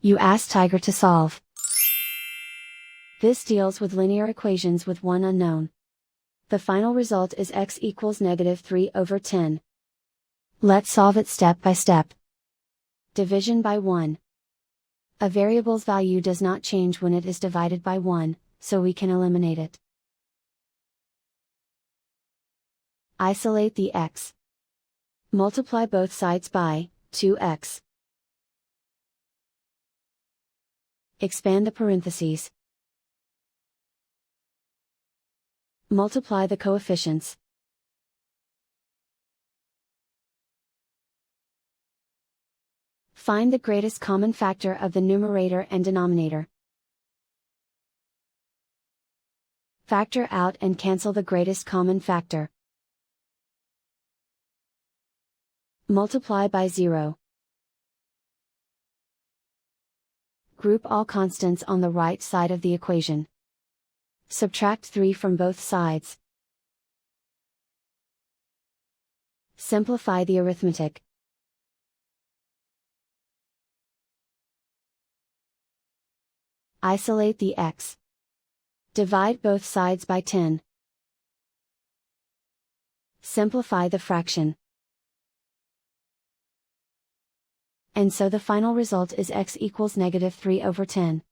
You ask Tiger to solve. This deals with linear equations with one unknown. The final result is x equals -3/10. Let's solve it step by step. Division by 1. A variable's value does not change when it is divided by 1, so we can eliminate it. Isolate the x. Multiply both sides by 2x. Expand the parentheses. Multiply the coefficients. Find the greatest common factor of the numerator and denominator. Factor out and cancel the greatest common factor. Multiply by 0. Group all constants on the right side of the equation. Subtract 3 from both sides. Simplify the arithmetic. Isolate the x. Divide both sides by 10. Simplify the fraction. And so the final result is x equals -3/10.